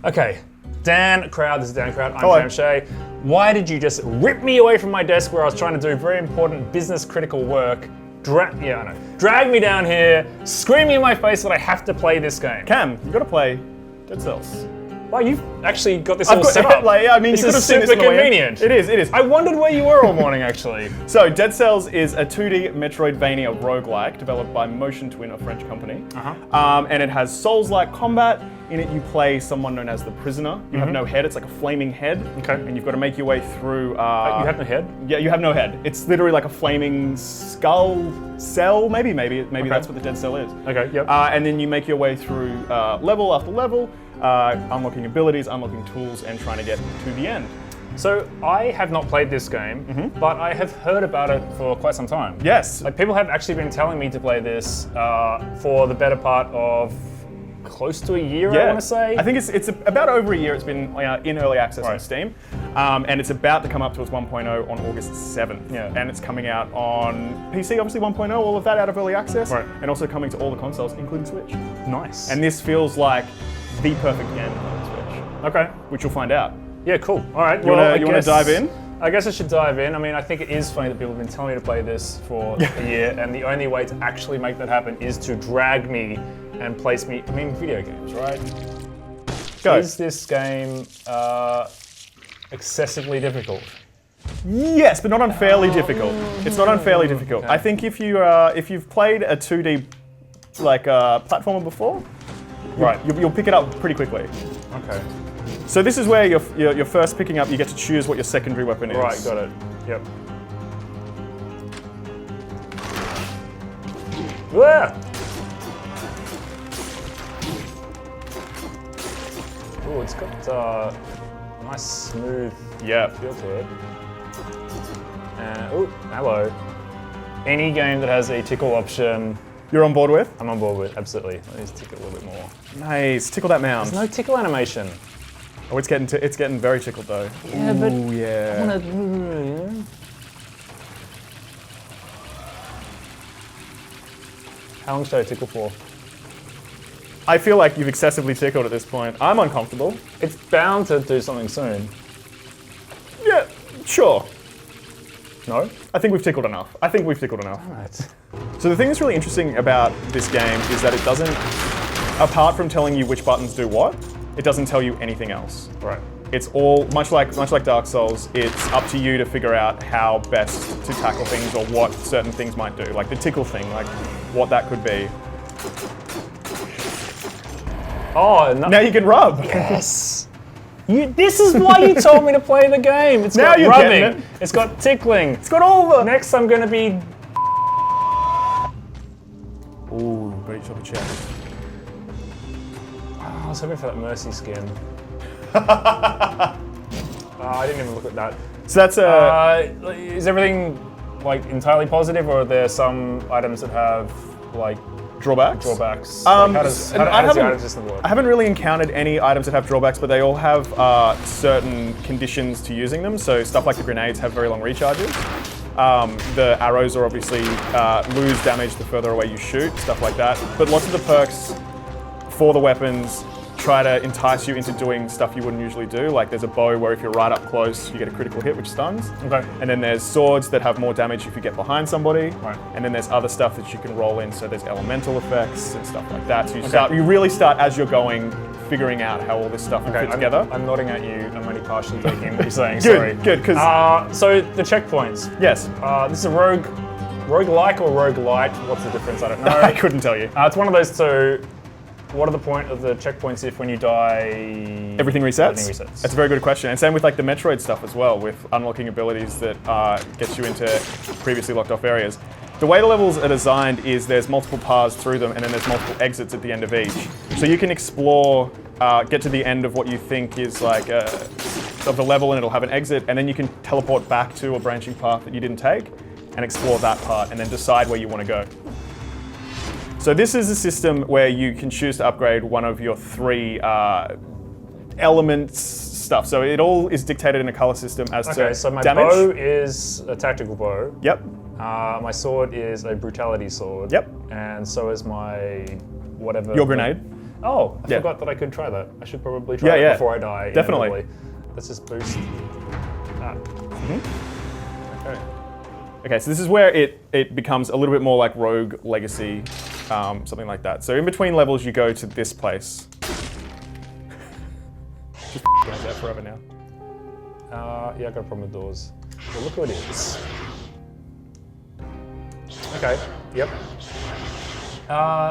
Okay, Dan Crowd, this is Dan Crowd, I'm Hello. Sam Shea. Why did you just rip me away from my desk where I was trying to do very important business critical work, drag me down here, screaming in my face that I have to play this game? Cam, you gotta play Dead Cells. Wow, you've actually got this all set up. This you could have seen this super on the way in. convenient. It is. I wondered where you were all morning, actually. So, Dead Cells is a 2D Metroidvania roguelike developed by Motion Twin, a French company. And it has Souls-like combat. In it, you play someone known as the Prisoner. You have no head. It's like a flaming head. Okay. And you've got to make your way through... You have no head? Yeah, you have no head. It's literally like a flaming skull cell. Maybe that's what the Dead Cell is. Okay, yep. And then you make your way through level after level, unlocking abilities, unlocking tools, and trying to get to the end. So I have not played this game, but I have heard about it for quite some time. Yes. Like people have actually been telling me to play this for the better part of close to a year, I want to say. I think it's about over a year. It's been in early access on Steam, and it's about to come up to its 1.0 on August 7th. Yeah. And it's coming out on PC, obviously 1.0, all of that out of early access, Right. and also coming to all the consoles, including Switch. Nice. And this feels like the perfect game to play on Switch, okay. which you'll find out. Yeah, cool. All right. You want to dive in? I guess I should dive in. I mean, I think it is funny that people have been telling me to play this for a year, and the only way to actually make that happen is to drag me and place me. I mean, video games, right? Go. Is this game excessively difficult? Yes, but not unfairly difficult. It's not unfairly difficult. Okay. I think if you've played a 2D platformer before, Right. you'll pick it up pretty quickly. Okay. So this is where you're first picking up. You get to choose what your secondary weapon is. Right, got it. Yep. Ah! Oh, it's got a nice smooth feel to it. Oh, hello. Any game that has a tickle option, You're on board with? I'm on board with, absolutely. Let me just tickle a little bit more. Nice. Tickle that mound. There's no tickle animation. Oh, it's getting very tickled though. Yeah, but Ooh, yeah. How long should I tickle for? I feel like you've excessively tickled at this point. I'm uncomfortable. It's bound to do something soon. Yeah, sure. No? I think we've tickled enough. Right. So the thing that's really interesting about this game is that it doesn't, apart from telling you which buttons do what, it doesn't tell you anything else. Right. It's all, much like Dark Souls, it's up to you to figure out how best to tackle things or what certain things might do. Like the tickle thing, like what that could be. Oh, no. Now you can rub. Yes! This is why you told me to play the game. It's Now got you're rubbing. getting it. It's got tickling. It's got all the... Next I'm gonna be... Ooh, got each other chest. I was hoping for that Mercy skin. I didn't even look at that. So that's a... Is everything like entirely positive, or are there some items that have like drawbacks? drawbacks? How does the item system work? I haven't really encountered any items that have drawbacks, but they all have certain conditions to using them. So stuff like the grenades have very long recharges. The arrows are obviously lose damage the further away you shoot, stuff like that. But lots of the perks for the weapons try to entice you into doing stuff you wouldn't usually do. Like there's a bow where if you're right up close, you get a critical hit, which stuns. Okay. And then there's swords that have more damage if you get behind somebody. Right. And then there's other stuff that you can roll in. So there's elemental effects and stuff like that. So you really start as you're going, figuring out how all this stuff will fit together. I'm nodding at you. I'm only partially taking what you're saying. Good, Sorry. good, because so the checkpoints. yes, This is a roguelike or roguelite. What's the difference? I don't know. I couldn't tell you. It's one of those two. What are the point of the checkpoints if when you die... Everything resets? Everything resets. That's a very good question. And same with like the Metroid stuff as well, with unlocking abilities that gets you into previously locked off areas. The way the levels are designed is there's multiple paths through them and then there's multiple exits at the end of each. So you can explore, get to the end of what you think is like of the level and it'll have an exit, and then you can teleport back to a branching path that you didn't take and explore that part and then decide where you want to go. So this is a system where you can choose to upgrade one of your three elements stuff. So it all is dictated in a color system as to Okay, so my damage. bow is a tactical bow. Yep. My sword is a brutality sword. Yep. And so is my whatever. Your grenade. Oh, I Yeah. forgot that I could try that. I should probably try it before I die. Definitely. inevitably. Let's just boost. Okay. Okay, so this is where it becomes a little bit more like Rogue Legacy, something like that. So in between levels, you go to this place. Just goes there forever now. Yeah, I got a problem with doors. Well, look who it is. Okay, yep.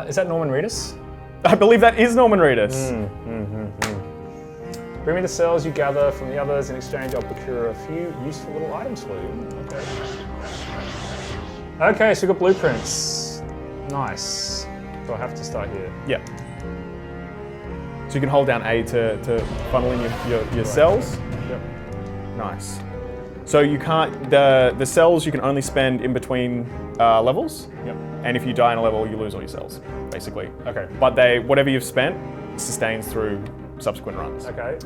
Is that Norman Reedus? I believe that is Norman Reedus. Bring me the cells you gather from the others. In exchange, I'll procure a few useful little items for you. Okay. Okay, so we've got blueprints. Nice. So I have to start here. Yeah. So you can hold down A to funnel in your cells. Yep. Nice. So you can't, the cells you can only spend in between levels. Yep. And if you die in a level, you lose all your cells, basically. Okay. But whatever you've spent sustains through subsequent runs. Okay.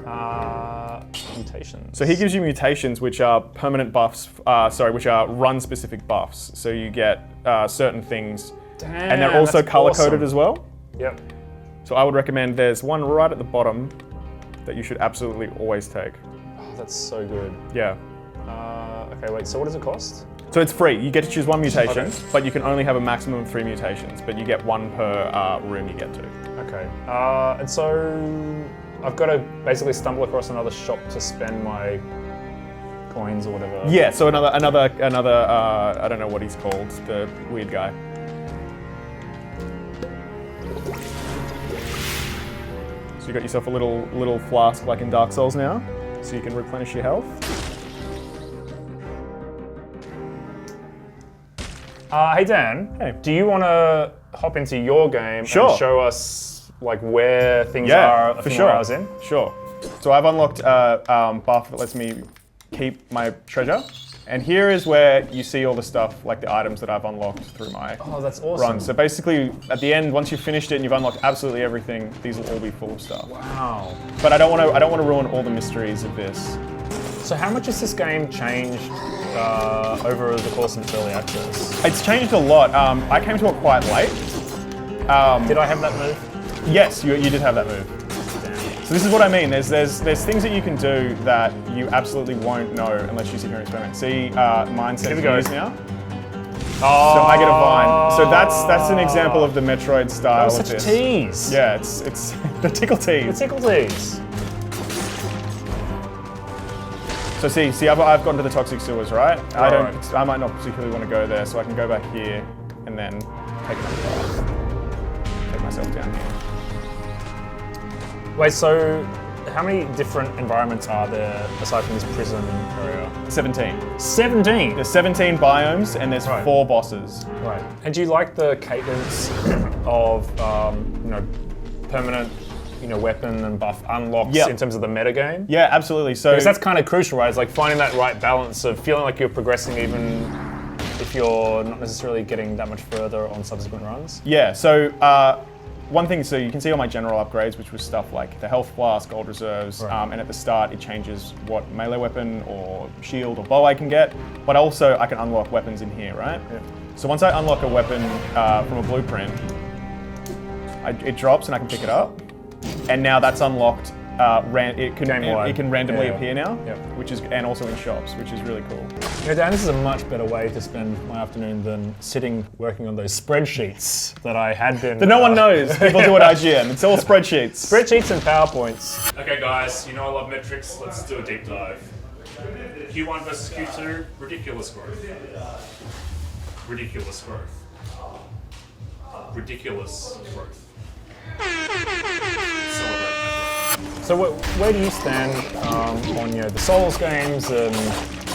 Mutations. So he gives you mutations, which are permanent buffs, which are run-specific buffs. So you get certain things, and they're also color-coded as well. Yep. So I would recommend there's one right at the bottom that you should absolutely always take. Oh, that's so good. Yeah. Okay, wait, so what does it cost? So it's free. You get to choose one mutation, Okay. but you can only have a maximum of 3 mutations, but you get 1 per room you get to. Okay. And so I've got to basically stumble across another shop to spend my coins or whatever. Yeah, so another I don't know what he's called, the weird guy. So you got yourself a little flask like in Dark Souls now, so you can replenish your health. Hey Dan, Hey. do you want to hop into your game Sure. and show us like where things Yeah, are a for few sure. more hours in? Sure. So I've unlocked a buff that lets me keep my treasure. And here is where you see all the stuff, like the items that I've unlocked through my Oh, that's awesome. run. So basically, at the end, once you've finished it and you've unlocked absolutely everything, these will all be full of stuff. Wow. But I don't want to ruin all the mysteries of this. So how much has this game changed over the course of its early access? It's changed a lot. I came to it quite late. Did I have that move? Yes, you did have that move. So this is what I mean. There's things that you can do that you absolutely won't know unless you sit here and experiment. See, mine says Here we go. use now. Oh, So I get a vine. So that's an example of the Metroid style that was of such this. a tease. Yeah, it's the tickle The tease. tickle tease. So see, I've gotten to the toxic sewers, right? Right. I might not particularly want to go there, so I can go back here and then take another path. Take myself down here. Wait, so how many different environments are there aside from this prison area? 17. 17. There's 17 biomes and there's Right. 4 bosses. Right. And do you like the cadence of permanent weapon and buff unlocks Yeah. in terms of the metagame? Yeah, absolutely. So Because that's kind of crucial, right? It's like finding that right balance of feeling like you're progressing even if you're not necessarily getting that much further on subsequent runs. yeah, so one thing, so you can see all my general upgrades, which was stuff like the health flask, gold reserves, Right. and at the start it changes what melee weapon or shield or bow I can get, but also I can unlock weapons in here, right? Yeah. So once I unlock a weapon from a blueprint, it drops and I can pick it up, and now that's unlocked. It can randomly Yeah. appear now, Yeah. and also in shops, which is really cool. Dan, this is a much better way to spend my afternoon than sitting working on those spreadsheets that I had been. That no one knows. People do at IGN. It's all spreadsheets. Spreadsheets and PowerPoints. Okay guys, you know I love metrics, let's do a deep dive. Q1 versus Q2, ridiculous growth. Ridiculous growth. Ridiculous growth. Celebrate that growth. So where do you stand on the Souls games and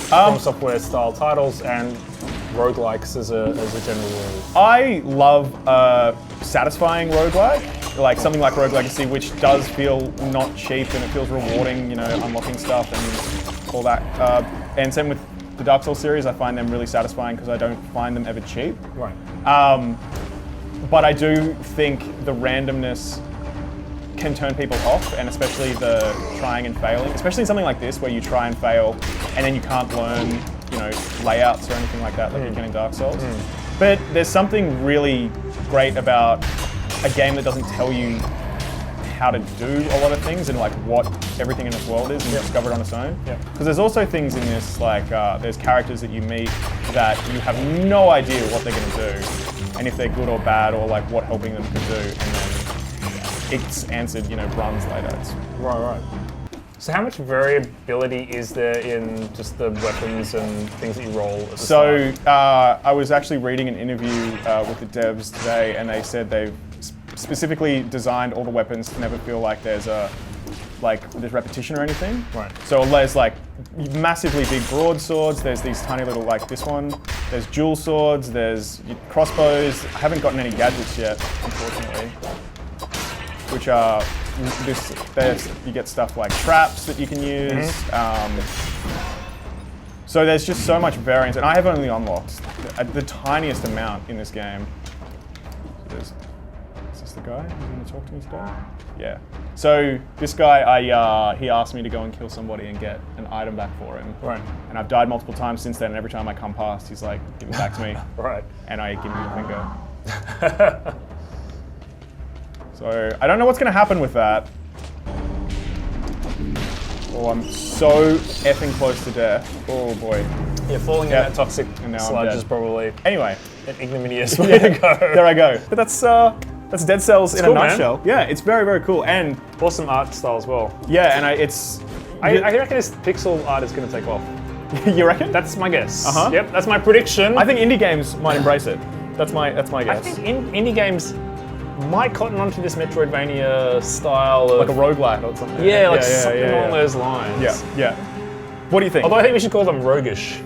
From Software style titles and roguelikes as a general rule? I love satisfying roguelike, like something like Rogue Legacy, which does feel not cheap and it feels rewarding, unlocking stuff and all that. And same with the Dark Souls series, I find them really satisfying because I don't find them ever cheap. Right. But I do think the randomness can turn people off, and especially the trying and failing, especially in something like this where you try and fail and then you can't learn, layouts or anything like that you can in Dark Souls. But there's something really great about a game that doesn't tell you how to do a lot of things and like what everything in this world is and discover it on its own. Yep. Because there's also things in this, like there's characters that you meet that you have no idea what they're going to do, and if they're good or bad, or like what helping them could do, and then it's answered, runs later. Right. So how much variability is there in just the weapons and things that you roll at the start? I was actually reading an interview with the devs today, and they said they've specifically designed all the weapons to never feel like there's repetition or anything. Right. So there's like massively big broadswords, there's these tiny little, like this one, there's dual swords, there's crossbows. I haven't gotten any gadgets yet, unfortunately, which are you get stuff like traps that you can use. So there's just so much variance, and I have only unlocked the tiniest amount in this game. Is this the guy who's going to talk to me today? Yeah. So this guy, he asked me to go and kill somebody and get an item back for him. Right. And I've died multiple times since then, and every time I come past, he's like, give it back to me. Right. And I give him the finger. So I don't know what's going to happen with that. Oh, I'm so effing close to death. Oh boy. Yeah, falling in that toxic And now I'm sludge dead. is probably Anyway, an ignominious way to go. there I go. But that's Dead Cells in cool, a man. nutshell. Yeah, it's very, very cool. And Awesome art style as well. yeah, and I reckon this pixel art is going to take off. you reckon? That's my guess. Uh-huh. Yep, that's my prediction. I think indie games might embrace it. That's my I guess. think indie games might cotton onto this Metroidvania style of like a roguelite or something. something along those lines. Yeah. What do you think? Although I think we should call them roguish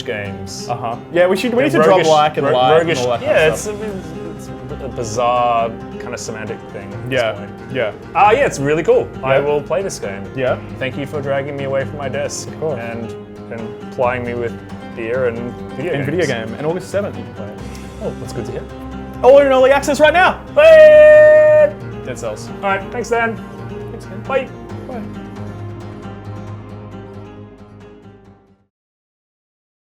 games. Yeah, we need to drop like and like and all that kind of stuff. It's a bizarre kind of semantic thing. At this point. Yeah. Yeah, it's really cool. I will play this game. Yeah. Thank you for dragging me away from my desk course. and plying me with beer and video games. Video game. And August 7th you can play it. Oh, that's good to hear. All in early access right now. Bye! Dead Cells. All right, thanks, Dan. Thanks, man. Bye.